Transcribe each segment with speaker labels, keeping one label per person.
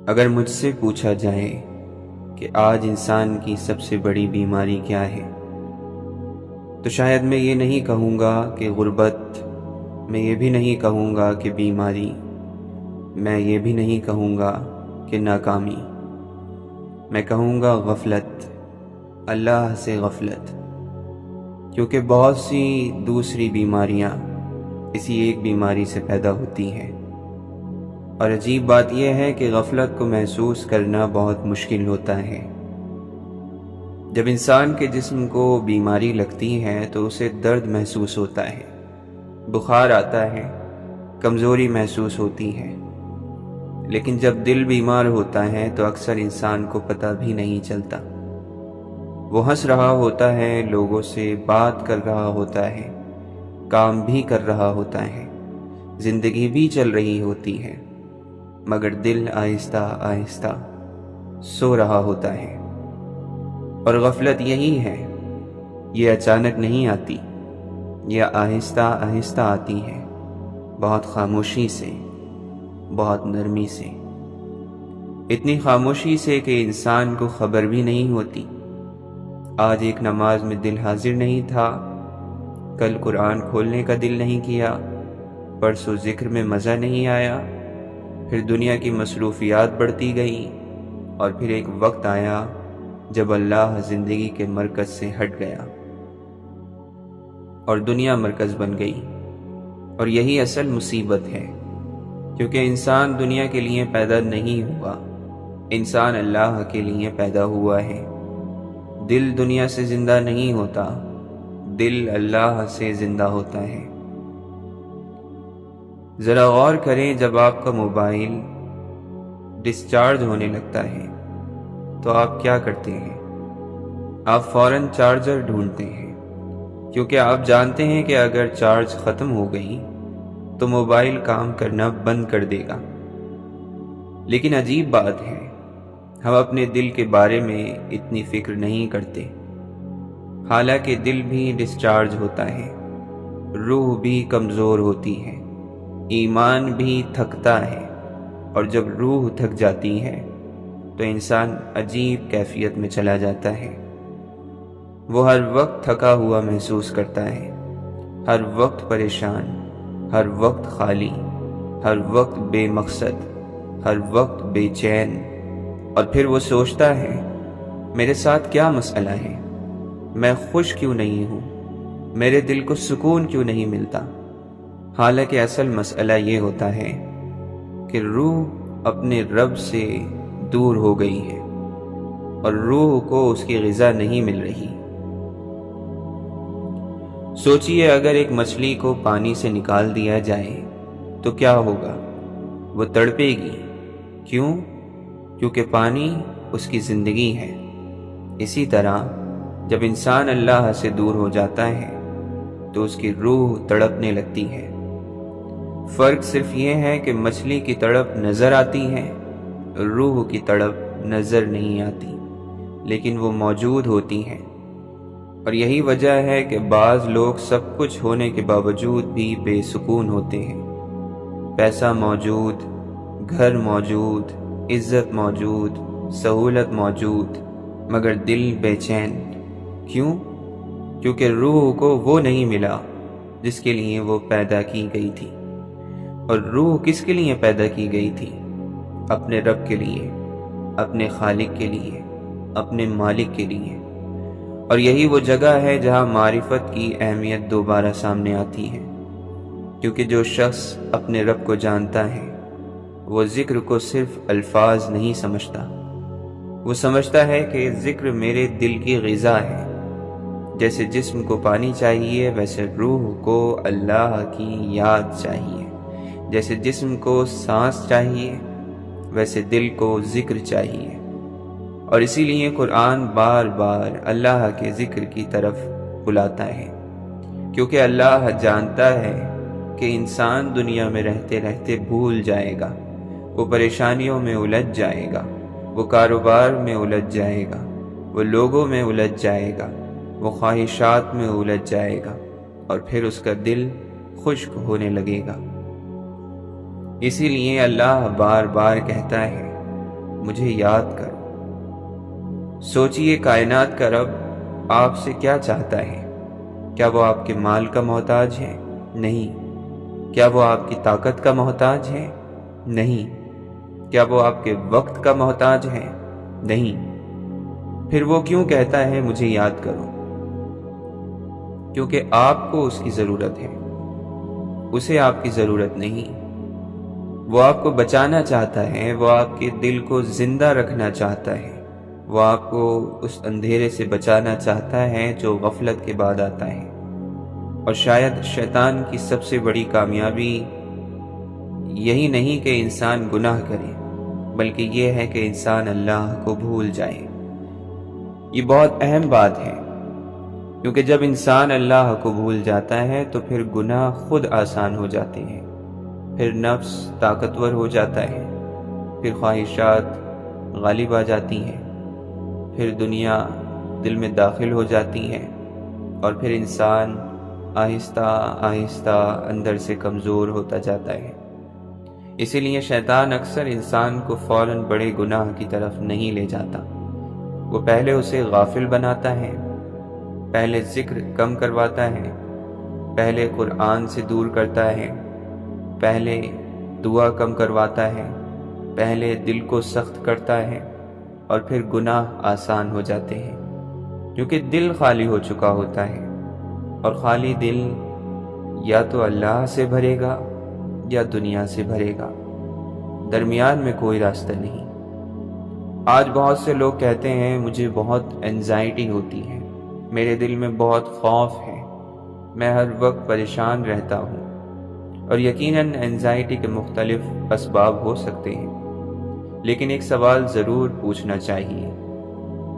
Speaker 1: اگر مجھ سے پوچھا جائے کہ آج انسان کی سب سے بڑی بیماری کیا ہے، تو شاید میں یہ نہیں کہوں گا کہ غربت، میں یہ بھی نہیں کہوں گا کہ بیماری، میں یہ بھی نہیں کہوں گا کہ ناکامی، میں کہوں گا غفلت، اللہ سے غفلت۔ کیونکہ بہت سی دوسری بیماریاں اسی ایک بیماری سے پیدا ہوتی ہیں، اور عجیب بات یہ ہے کہ غفلت کو محسوس کرنا بہت مشکل ہوتا ہے۔ جب انسان کے جسم کو بیماری لگتی ہے تو اسے درد محسوس ہوتا ہے، بخار آتا ہے، کمزوری محسوس ہوتی ہے، لیکن جب دل بیمار ہوتا ہے تو اکثر انسان کو پتہ بھی نہیں چلتا۔ وہ ہنس رہا ہوتا ہے، لوگوں سے بات کر رہا ہوتا ہے، کام بھی کر رہا ہوتا ہے، زندگی بھی چل رہی ہوتی ہے، مگر دل آہستہ آہستہ سو رہا ہوتا ہے۔ اور غفلت یہی ہے، یہ اچانک نہیں آتی، یہ آہستہ آہستہ آتی ہے، بہت خاموشی سے، بہت نرمی سے، اتنی خاموشی سے کہ انسان کو خبر بھی نہیں ہوتی۔ آج ایک نماز میں دل حاضر نہیں تھا، کل قرآن کھولنے کا دل نہیں کیا، پرسوں ذکر میں مزہ نہیں آیا، پھر دنیا کی مصروفیات بڑھتی گئی، اور پھر ایک وقت آیا جب اللہ زندگی کے مرکز سے ہٹ گیا اور دنیا مرکز بن گئی۔ اور یہی اصل مصیبت ہے، کیونکہ انسان دنیا کے لیے پیدا نہیں ہوا، انسان اللہ کے لیے پیدا ہوا ہے۔ دل دنیا سے زندہ نہیں ہوتا، دل اللہ سے زندہ ہوتا ہے۔ ذرا غور کریں، جب آپ کا موبائل ڈسچارج ہونے لگتا ہے تو آپ کیا کرتے ہیں؟ آپ فوراً چارجر ڈھونڈتے ہیں، کیونکہ آپ جانتے ہیں کہ اگر چارج ختم ہو گئی تو موبائل کام کرنا بند کر دے گا۔ لیکن عجیب بات ہے، ہم اپنے دل کے بارے میں اتنی فکر نہیں کرتے، حالانکہ دل بھی ڈسچارج ہوتا ہے، روح بھی کمزور ہوتی ہے، ایمان بھی تھکتا ہے، اور جب روح تھک جاتی ہے تو انسان عجیب کیفیت میں چلا جاتا ہے۔ وہ ہر وقت تھکا ہوا محسوس کرتا ہے، ہر وقت پریشان، ہر وقت خالی، ہر وقت بے مقصد، ہر وقت بے چین۔ اور پھر وہ سوچتا ہے، میرے ساتھ کیا مسئلہ ہے؟ میں خوش کیوں نہیں ہوں؟ میرے دل کو سکون کیوں نہیں ملتا؟ حالانکہ اصل مسئلہ یہ ہوتا ہے کہ روح اپنے رب سے دور ہو گئی ہے، اور روح کو اس کی غذا نہیں مل رہی۔ سوچئے، اگر ایک مچھلی کو پانی سے نکال دیا جائے تو کیا ہوگا؟ وہ تڑپے گی۔ کیوں؟ کیونکہ پانی اس کی زندگی ہے۔ اسی طرح جب انسان اللہ سے دور ہو جاتا ہے تو اس کی روح تڑپنے لگتی ہے۔ فرق صرف یہ ہے کہ مچھلی کی تڑپ نظر آتی ہے، روح کی تڑپ نظر نہیں آتی، لیکن وہ موجود ہوتی ہے۔ اور یہی وجہ ہے کہ بعض لوگ سب کچھ ہونے کے باوجود بھی بے سکون ہوتے ہیں۔ پیسہ موجود، گھر موجود، عزت موجود، سہولت موجود، مگر دل بے چین۔ کیوں؟ کیونکہ روح کو وہ نہیں ملا جس کے لیے وہ پیدا کی گئی تھی۔ اور روح کس کے لیے پیدا کی گئی تھی؟ اپنے رب کے لیے، اپنے خالق کے لیے، اپنے مالک کے لیے۔ اور یہی وہ جگہ ہے جہاں معرفت کی اہمیت دوبارہ سامنے آتی ہے، کیونکہ جو شخص اپنے رب کو جانتا ہے وہ ذکر کو صرف الفاظ نہیں سمجھتا، وہ سمجھتا ہے کہ ذکر میرے دل کی غذا ہے۔ جیسے جسم کو پانی چاہیے، ویسے روح کو اللہ کی یاد چاہیے۔ جیسے جسم کو سانس چاہیے، ویسے دل کو ذکر چاہیے۔ اور اسی لیے قرآن بار بار اللہ کے ذکر کی طرف بلاتا ہے، کیونکہ اللہ جانتا ہے کہ انسان دنیا میں رہتے رہتے بھول جائے گا، وہ پریشانیوں میں الجھ جائے گا، وہ کاروبار میں الجھ جائے گا، وہ لوگوں میں الجھ جائے گا، وہ خواہشات میں الجھ جائے گا، اور پھر اس کا دل خشک ہونے لگے گا۔ اسی لیے اللہ بار بار کہتا ہے مجھے یاد کرو۔ سوچئے کائنات کا رب آپ سے کیا چاہتا ہے؟ کیا وہ آپ کے مال کا محتاج ہے؟ نہیں۔ کیا وہ آپ کی طاقت کا محتاج ہے؟ نہیں۔ کیا وہ آپ کے وقت کا محتاج ہے؟ نہیں۔ پھر وہ کیوں کہتا ہے مجھے یاد کرو؟ کیونکہ آپ کو اس کی ضرورت ہے، اسے آپ کی ضرورت نہیں۔ وہ آپ کو بچانا چاہتا ہے، وہ آپ کے دل کو زندہ رکھنا چاہتا ہے، وہ آپ کو اس اندھیرے سے بچانا چاہتا ہے جو غفلت کے بعد آتا ہے۔ اور شاید شیطان کی سب سے بڑی کامیابی یہی نہیں کہ انسان گناہ کرے، بلکہ یہ ہے کہ انسان اللہ کو بھول جائے۔ یہ بہت اہم بات ہے، کیونکہ جب انسان اللہ کو بھول جاتا ہے تو پھر گناہ خود آسان ہو جاتے ہیں، پھر نفس طاقتور ہو جاتا ہے، پھر خواہشات غالب آ جاتی ہیں، پھر دنیا دل میں داخل ہو جاتی ہے، اور پھر انسان آہستہ آہستہ اندر سے کمزور ہوتا جاتا ہے۔ اسی لیے شیطان اکثر انسان کو فوراً بڑے گناہ کی طرف نہیں لے جاتا۔ وہ پہلے اسے غافل بناتا ہے، پہلے ذکر کم کرواتا ہے، پہلے قرآن سے دور کرتا ہے، پہلے دعا کم کرواتا ہے، پہلے دل کو سخت کرتا ہے، اور پھر گناہ آسان ہو جاتے ہیں، کیونکہ دل خالی ہو چکا ہوتا ہے، اور خالی دل یا تو اللہ سے بھرے گا یا دنیا سے بھرے گا، درمیان میں کوئی راستہ نہیں۔ آج بہت سے لوگ کہتے ہیں مجھے بہت انزائٹی ہوتی ہے، میرے دل میں بہت خوف ہے، میں ہر وقت پریشان رہتا ہوں۔ اور یقیناً انزائٹی کے مختلف اسباب ہو سکتے ہیں، لیکن ایک سوال ضرور پوچھنا چاہیے،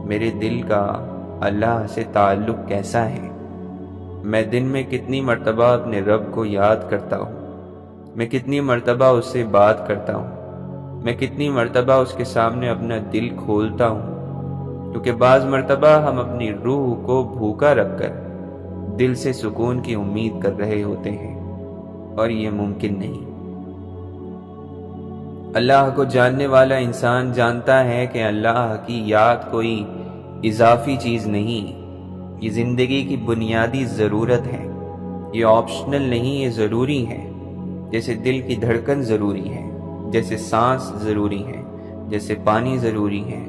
Speaker 1: میرے دل کا اللہ سے تعلق کیسا ہے؟ میں دن میں کتنی مرتبہ اپنے رب کو یاد کرتا ہوں؟ میں کتنی مرتبہ اس سے بات کرتا ہوں؟ میں کتنی مرتبہ اس کے سامنے اپنا دل کھولتا ہوں؟ کیونکہ بعض مرتبہ ہم اپنی روح کو بھوکا رکھ کر دل سے سکون کی امید کر رہے ہوتے ہیں، اور یہ ممکن نہیں۔ اللہ کو جاننے والا انسان جانتا ہے کہ اللہ کی یاد کوئی اضافی چیز نہیں، یہ زندگی کی بنیادی ضرورت ہے، یہ آپشنل نہیں، یہ ضروری ہے۔ جیسے دل کی دھڑکن ضروری ہے، جیسے سانس ضروری ہے، جیسے پانی ضروری ہے،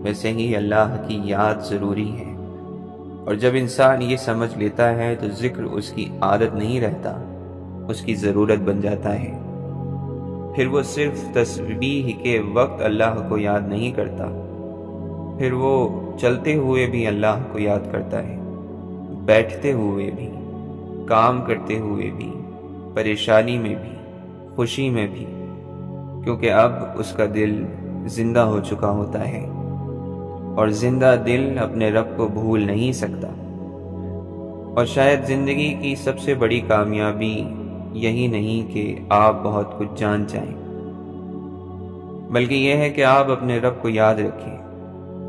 Speaker 1: ویسے ہی اللہ کی یاد ضروری ہے۔ اور جب انسان یہ سمجھ لیتا ہے تو ذکر اس کی عادت نہیں رہتا، اس کی ضرورت بن جاتا ہے۔ پھر وہ صرف تسبیح کے وقت اللہ کو یاد نہیں کرتا، پھر وہ چلتے ہوئے بھی اللہ کو یاد کرتا ہے، بیٹھتے ہوئے بھی، کام کرتے ہوئے بھی، پریشانی میں بھی، خوشی میں بھی، کیونکہ اب اس کا دل زندہ ہو چکا ہوتا ہے، اور زندہ دل اپنے رب کو بھول نہیں سکتا۔ اور شاید زندگی کی سب سے بڑی کامیابی یہی نہیں کہ آپ بہت کچھ جان جائیں، بلکہ یہ ہے کہ آپ اپنے رب کو یاد رکھیں،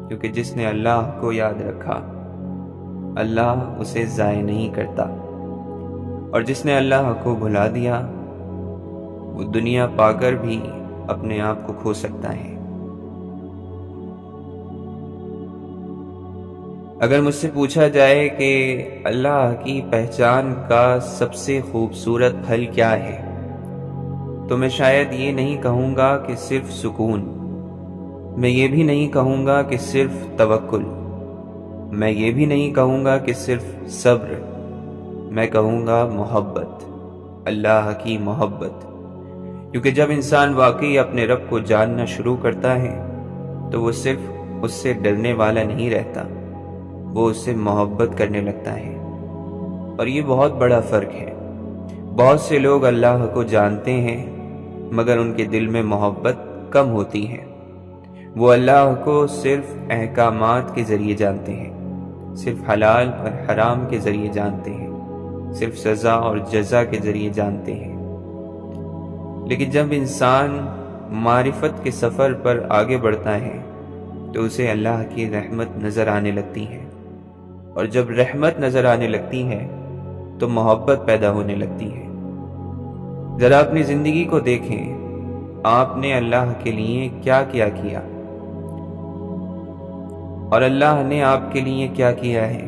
Speaker 1: کیونکہ جس نے اللہ کو یاد رکھا اللہ اسے ضائع نہیں کرتا، اور جس نے اللہ کو بھلا دیا وہ دنیا پا کر بھی اپنے آپ کو کھو سکتا ہے۔ اگر مجھ سے پوچھا جائے کہ اللہ کی پہچان کا سب سے خوبصورت پھل کیا ہے، تو میں شاید یہ نہیں کہوں گا کہ صرف سکون، میں یہ بھی نہیں کہوں گا کہ صرف توکل، میں یہ بھی نہیں کہوں گا کہ صرف صبر، میں کہوں گا محبت، اللہ کی محبت۔ کیونکہ جب انسان واقعی اپنے رب کو جاننا شروع کرتا ہے تو وہ صرف اس سے ڈرنے والا نہیں رہتا، وہ اس سے محبت کرنے لگتا ہے۔ اور یہ بہت بڑا فرق ہے۔ بہت سے لوگ اللہ کو جانتے ہیں مگر ان کے دل میں محبت کم ہوتی ہے۔ وہ اللہ کو صرف احکامات کے ذریعے جانتے ہیں، صرف حلال اور حرام کے ذریعے جانتے ہیں، صرف سزا اور جزا کے ذریعے جانتے ہیں۔ لیکن جب انسان معرفت کے سفر پر آگے بڑھتا ہے تو اسے اللہ کی رحمت نظر آنے لگتی ہے، اور جب رحمت نظر آنے لگتی ہے تو محبت پیدا ہونے لگتی ہے۔ ذرا اپنی زندگی کو دیکھیں، آپ نے اللہ کے لیے کیا کیا، اور اللہ نے آپ کے لیے کیا کیا ہے؟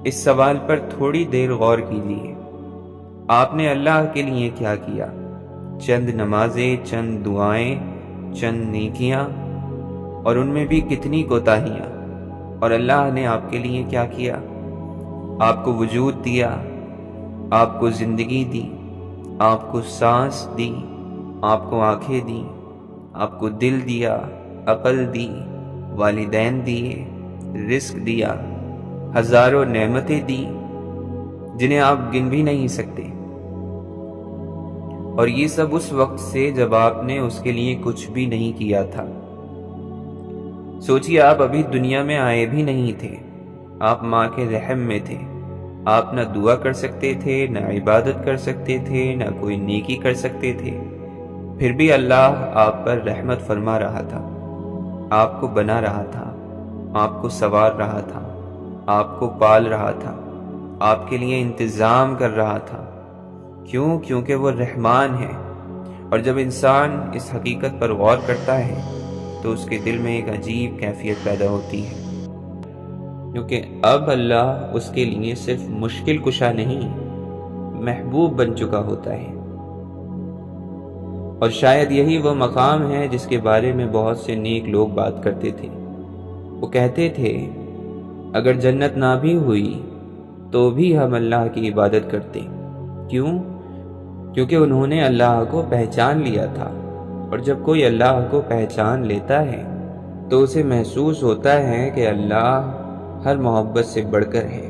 Speaker 1: اس سوال پر تھوڑی دیر غور کیجیے۔ آپ نے اللہ کے لیے کیا کیا؟ چند نمازیں، چند دعائیں، چند نیکیاں، اور ان میں بھی کتنی کوتاہیاں۔ اور اللہ نے آپ کے لیے کیا کیا؟ آپ کو وجود دیا، آپ کو زندگی دی، آپ کو سانس دی، آپ کو آنکھیں دی، آپ کو دل دیا، عقل دی، والدین دیے، رزق دیا، ہزاروں نعمتیں دی جنہیں آپ گن بھی نہیں سکتے۔ اور یہ سب اس وقت سے جب آپ نے اس کے لیے کچھ بھی نہیں کیا تھا۔ سوچیے، آپ ابھی دنیا میں آئے بھی نہیں تھے، آپ ماں کے رحم میں تھے۔ آپ نہ دعا کر سکتے تھے، نہ عبادت کر سکتے تھے، نہ کوئی نیکی کر سکتے تھے، پھر بھی اللہ آپ پر رحمت فرما رہا تھا، آپ کو بنا رہا تھا، آپ کو سنوار رہا تھا، آپ کو پال رہا تھا، آپ کے لیے انتظام کر رہا تھا۔ کیوں؟ کیونکہ وہ رحمان ہے۔ اور جب انسان اس حقیقت پر غور کرتا ہے تو اس کے دل میں ایک عجیب کیفیت پیدا ہوتی ہے، کیونکہ اب اللہ اس کے لیے صرف مشکل کشا نہیں، محبوب بن چکا ہوتا ہے۔ اور شاید یہی وہ مقام ہے جس کے بارے میں بہت سے نیک لوگ بات کرتے تھے۔ وہ کہتے تھے، اگر جنت نہ بھی ہوئی تو بھی ہم اللہ کی عبادت کرتے۔ کیوں؟ کیونکہ انہوں نے اللہ کو پہچان لیا تھا، اور جب کوئی اللہ کو پہچان لیتا ہے تو اسے محسوس ہوتا ہے کہ اللہ ہر محبت سے بڑھ کر ہے،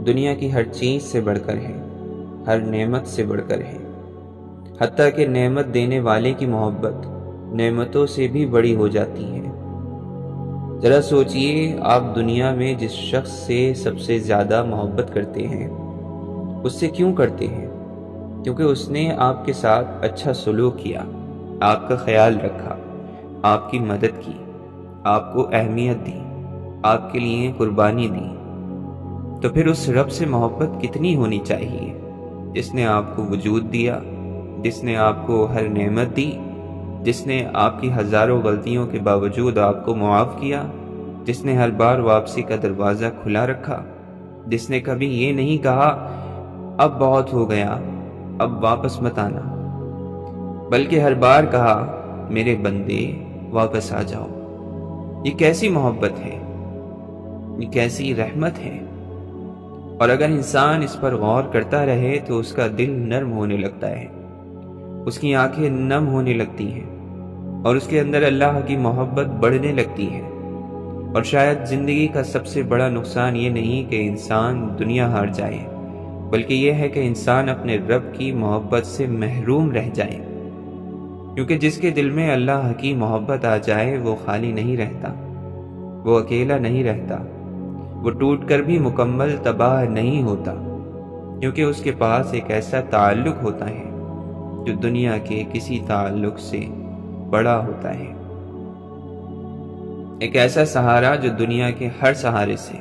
Speaker 1: دنیا کی ہر چیز سے بڑھ کر ہے، ہر نعمت سے بڑھ کر ہے، حتیٰ کہ نعمت دینے والے کی محبت نعمتوں سے بھی بڑی ہو جاتی ہے۔ ذرا سوچئے، آپ دنیا میں جس شخص سے سب سے زیادہ محبت کرتے ہیں اس سے کیوں کرتے ہیں؟ کیونکہ اس نے آپ کے ساتھ اچھا سلوک کیا، آپ کا خیال رکھا، آپ کی مدد کی، آپ کو اہمیت دی، آپ کے لیے قربانی دی۔ تو پھر اس رب سے محبت کتنی ہونی چاہیے جس نے آپ کو وجود دیا، جس نے آپ کو ہر نعمت دی، جس نے آپ کی ہزاروں غلطیوں کے باوجود آپ کو معاف کیا، جس نے ہر بار واپسی کا دروازہ کھلا رکھا، جس نے کبھی یہ نہیں کہا اب بہت ہو گیا، اب واپس مت آنا، بلکہ ہر بار کہا میرے بندے واپس آ جاؤ۔ یہ کیسی محبت ہے، یہ کیسی رحمت ہے۔ اور اگر انسان اس پر غور کرتا رہے تو اس کا دل نرم ہونے لگتا ہے، اس کی آنکھیں نم ہونے لگتی ہیں، اور اس کے اندر اللہ کی محبت بڑھنے لگتی ہے۔ اور شاید زندگی کا سب سے بڑا نقصان یہ نہیں کہ انسان دنیا ہار جائے، بلکہ یہ ہے کہ انسان اپنے رب کی محبت سے محروم رہ جائے، کیونکہ جس کے دل میں اللہ کی محبت آ جائے وہ خالی نہیں رہتا، وہ اکیلا نہیں رہتا، وہ ٹوٹ کر بھی مکمل تباہ نہیں ہوتا، کیونکہ اس کے پاس ایک ایسا تعلق ہوتا ہے جو دنیا کے کسی تعلق سے بڑا ہوتا ہے، ایک ایسا سہارا جو دنیا کے ہر سہارے سے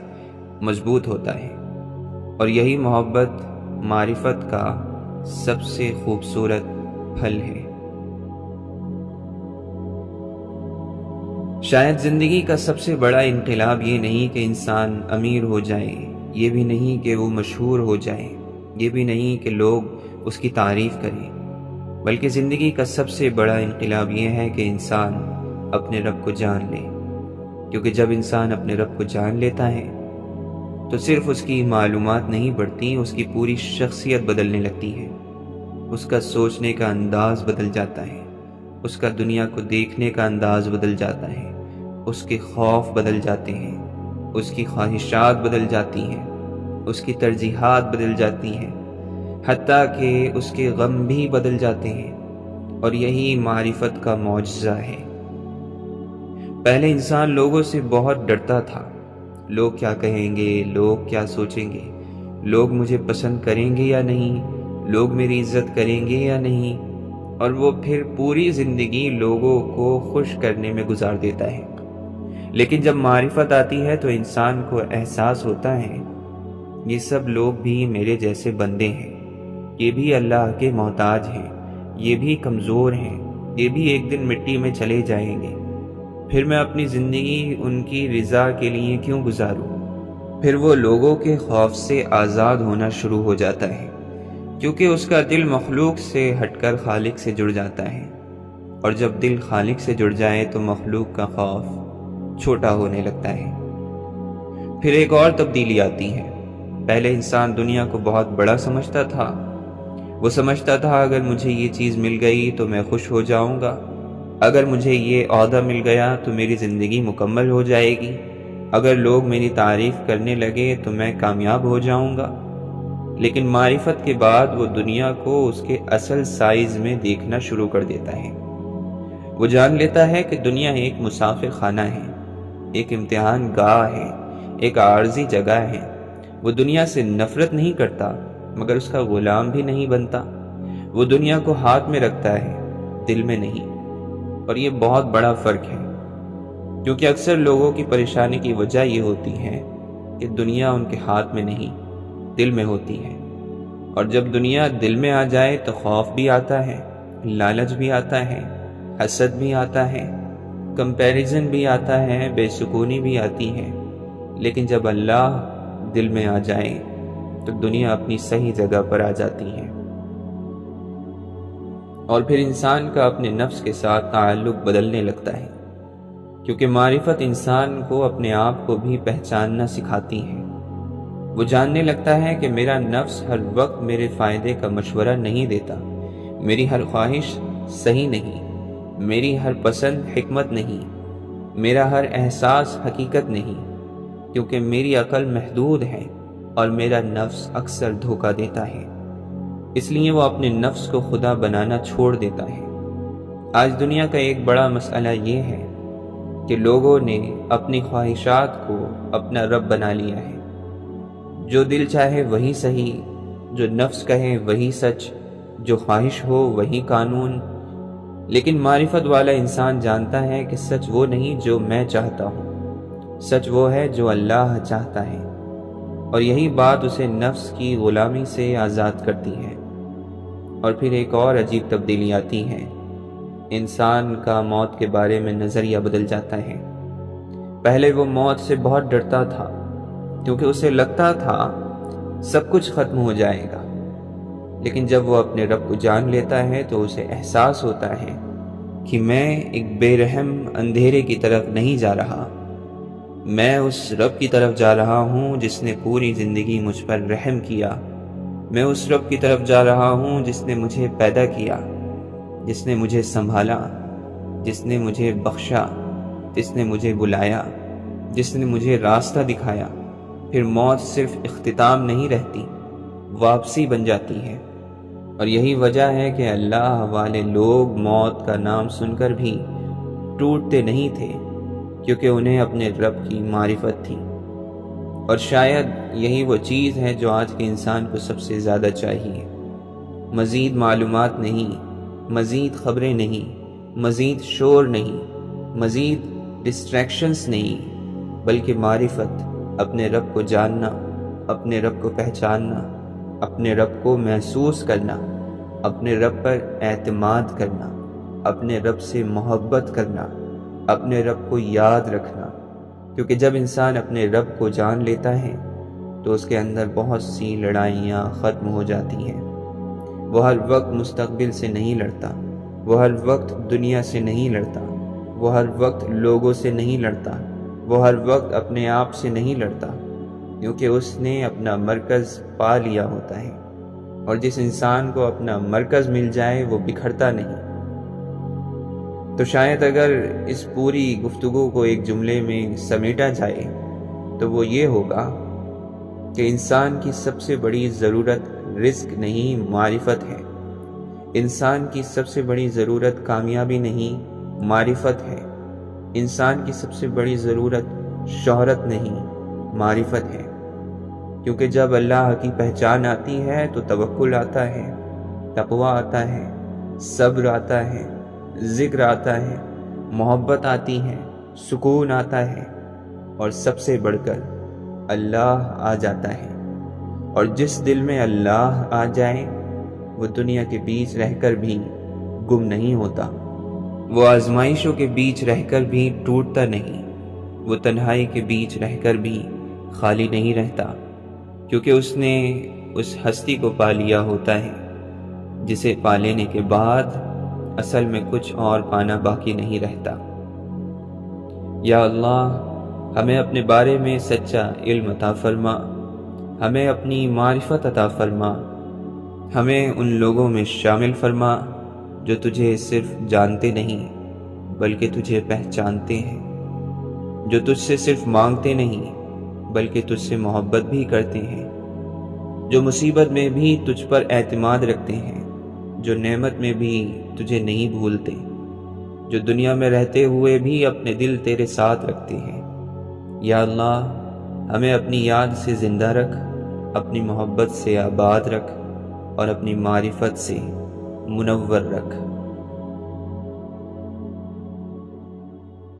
Speaker 1: مضبوط ہوتا ہے۔ اور یہی محبت معرفت کا سب سے خوبصورت پھل ہے۔ شاید زندگی کا سب سے بڑا انقلاب یہ نہیں کہ انسان امیر ہو جائے، یہ بھی نہیں کہ وہ مشہور ہو جائے، یہ بھی نہیں کہ لوگ اس کی تعریف کریں، بلکہ زندگی کا سب سے بڑا انقلاب یہ ہے کہ انسان اپنے رب کو جان لے۔ کیونکہ جب انسان اپنے رب کو جان لیتا ہے تو صرف اس کی معلومات نہیں بڑھتی، اس کی پوری شخصیت بدلنے لگتی ہے، اس کا سوچنے کا انداز بدل جاتا ہے، اس کا دنیا کو دیکھنے کا انداز بدل جاتا ہے، اس کے خوف بدل جاتے ہیں، اس کی خواہشات بدل جاتی ہیں، اس کی ترجیحات بدل جاتی ہیں، حتیٰ کہ اس کے غم بھی بدل جاتے ہیں۔ اور یہی معرفت کا معجزہ ہے۔ پہلے انسان لوگوں سے بہت ڈرتا تھا، لوگ کیا کہیں گے، لوگ کیا سوچیں گے، لوگ مجھے پسند کریں گے یا نہیں، لوگ میری عزت کریں گے یا نہیں، اور وہ پھر پوری زندگی لوگوں کو خوش کرنے میں گزار دیتا ہے۔ لیکن جب معرفت آتی ہے تو انسان کو احساس ہوتا ہے یہ سب لوگ بھی میرے جیسے بندے ہیں، یہ بھی اللہ کے محتاج ہیں، یہ بھی کمزور ہیں، یہ بھی ایک دن مٹی میں چلے جائیں گے، پھر میں اپنی زندگی ان کی رضا کے لیے کیوں گزاروں؟ پھر وہ لوگوں کے خوف سے آزاد ہونا شروع ہو جاتا ہے، کیونکہ اس کا دل مخلوق سے ہٹ کر خالق سے جڑ جاتا ہے، اور جب دل خالق سے جڑ جائے تو مخلوق کا خوف چھوٹا ہونے لگتا ہے۔ پھر ایک اور تبدیلی آتی ہے۔ پہلے انسان دنیا کو بہت بڑا سمجھتا تھا۔ وہ سمجھتا تھا اگر مجھے یہ چیز مل گئی تو میں خوش ہو جاؤں گا، اگر مجھے یہ عہدہ مل گیا تو میری زندگی مکمل ہو جائے گی، اگر لوگ میری تعریف کرنے لگے تو میں کامیاب ہو جاؤں گا۔ لیکن معرفت کے بعد وہ دنیا کو اس کے اصل سائز میں دیکھنا شروع کر دیتا ہے۔ وہ جان لیتا ہے کہ دنیا ایک مسافر خانہ ہے، ایک امتحان گاہ ہے، ایک عارضی جگہ ہے۔ وہ دنیا سے نفرت نہیں کرتا، مگر اس کا غلام بھی نہیں بنتا۔ وہ دنیا کو ہاتھ میں رکھتا ہے، دل میں نہیں۔ اور یہ بہت بڑا فرق ہے، کیونکہ اکثر لوگوں کی پریشانی کی وجہ یہ ہوتی ہے کہ دنیا ان کے ہاتھ میں نہیں، دل میں ہوتی ہے۔ اور جب دنیا دل میں آ جائے تو خوف بھی آتا ہے، لالچ بھی آتا ہے، حسد بھی آتا ہے، کمپیریزن بھی آتا ہے، بے سکونی بھی آتی ہے۔ لیکن جب اللہ دل میں آ جائے تو دنیا اپنی صحیح جگہ پر آ جاتی ہے، اور پھر انسان کا اپنے نفس کے ساتھ تعلق بدلنے لگتا ہے، کیونکہ معرفت انسان کو اپنے آپ کو بھی پہچاننا سکھاتی ہے۔ وہ جاننے لگتا ہے کہ میرا نفس ہر وقت میرے فائدے کا مشورہ نہیں دیتا، میری ہر خواہش صحیح نہیں، میری ہر پسند حکمت نہیں، میرا ہر احساس حقیقت نہیں، کیونکہ میری عقل محدود ہے اور میرا نفس اکثر دھوکہ دیتا ہے۔ اس لیے وہ اپنے نفس کو خدا بنانا چھوڑ دیتا ہے۔ آج دنیا کا ایک بڑا مسئلہ یہ ہے کہ لوگوں نے اپنی خواہشات کو اپنا رب بنا لیا ہے۔ جو دل چاہے وہی صحیح، جو نفس کہے وہی سچ، جو خواہش ہو وہی قانون۔ لیکن معرفت والا انسان جانتا ہے کہ سچ وہ نہیں جو میں چاہتا ہوں، سچ وہ ہے جو اللہ چاہتا ہے، اور یہی بات اسے نفس کی غلامی سے آزاد کرتی ہے۔ اور پھر ایک اور عجیب تبدیلی آتی ہے۔ انسان کا موت کے بارے میں نظریہ بدل جاتا ہے۔ پہلے وہ موت سے بہت ڈرتا تھا، کیونکہ اسے لگتا تھا سب کچھ ختم ہو جائے گا۔ لیکن جب وہ اپنے رب کو جان لیتا ہے تو اسے احساس ہوتا ہے کہ میں ایک بے رحم اندھیرے کی طرف نہیں جا رہا، میں اس رب کی طرف جا رہا ہوں جس نے پوری زندگی مجھ پر رحم کیا۔ میں اس رب کی طرف جا رہا ہوں جس نے مجھے پیدا کیا، جس نے مجھے سنبھالا، جس نے مجھے بخشا، جس نے مجھے بلایا، جس نے مجھے راستہ دکھایا۔ پھر موت صرف اختتام نہیں رہتی، واپسی بن جاتی ہے۔ اور یہی وجہ ہے کہ اللہ والے لوگ موت کا نام سن کر بھی ٹوٹتے نہیں تھے، کیونکہ انہیں اپنے رب کی معرفت تھی۔ اور شاید یہی وہ چیز ہے جو آج کے انسان کو سب سے زیادہ چاہیے۔ مزید معلومات نہیں، مزید خبریں نہیں، مزید شور نہیں، مزید ڈسٹریکشنز نہیں، بلکہ معرفت، اپنے رب کو جاننا، اپنے رب کو پہچاننا، اپنے رب کو محسوس کرنا، اپنے رب پر اعتماد کرنا، اپنے رب سے محبت کرنا، اپنے رب کو یاد رکھنا۔ کیونکہ جب انسان اپنے رب کو جان لیتا ہے تو اس کے اندر بہت سی لڑائیاں ختم ہو جاتی ہیں۔ وہ ہر وقت مستقبل سے نہیں لڑتا، وہ ہر وقت دنیا سے نہیں لڑتا، وہ ہر وقت لوگوں سے نہیں لڑتا، وہ ہر وقت اپنے آپ سے نہیں لڑتا، کیونکہ اس نے اپنا مرکز پا لیا ہوتا ہے۔ اور جس انسان کو اپنا مرکز مل جائے وہ بکھرتا نہیں۔ تو شاید اگر اس پوری گفتگو کو ایک جملے میں سمیٹا جائے تو وہ یہ ہوگا کہ انسان کی سب سے بڑی ضرورت رزق نہیں، معرفت ہے۔ انسان کی سب سے بڑی ضرورت کامیابی نہیں، معرفت ہے۔ انسان کی سب سے بڑی ضرورت شہرت نہیں، معرفت ہے۔ کیونکہ جب اللہ کی پہچان آتی ہے تو توکل آتا ہے، تقوی آتا ہے، صبر آتا ہے، ذکر آتا ہے، محبت آتی ہے، سکون آتا ہے، اور سب سے بڑھ کر اللہ آ جاتا ہے۔ اور جس دل میں اللہ آ جائے وہ دنیا کے بیچ رہ کر بھی گم نہیں ہوتا۔ وہ آزمائشوں کے بیچ رہ کر بھی ٹوٹتا نہیں، وہ تنہائی کے بیچ رہ کر بھی خالی نہیں رہتا، کیونکہ اس نے اس ہستی کو پا لیا ہوتا ہے جسے پا لینے کے بعد اصل میں کچھ اور پانا باقی نہیں رہتا۔ یا اللہ، ہمیں اپنے بارے میں سچا علم عطا فرما، ہمیں اپنی معرفت عطا فرما، ہمیں ان لوگوں میں شامل فرما جو تجھے صرف جانتے نہیں بلکہ تجھے پہچانتے ہیں، جو تجھ سے صرف مانگتے نہیں بلکہ تجھ سے محبت بھی کرتے ہیں، جو مصیبت میں بھی تجھ پر اعتماد رکھتے ہیں، جو نعمت میں بھی تجھے نہیں بھولتے، جو دنیا میں رہتے ہوئے بھی اپنے دل تیرے ساتھ رکھتے ہیں۔ یا اللہ، ہمیں اپنی یاد سے زندہ رکھ، اپنی محبت سے آباد رکھ اور اپنی معرفت سے منور رکھ۔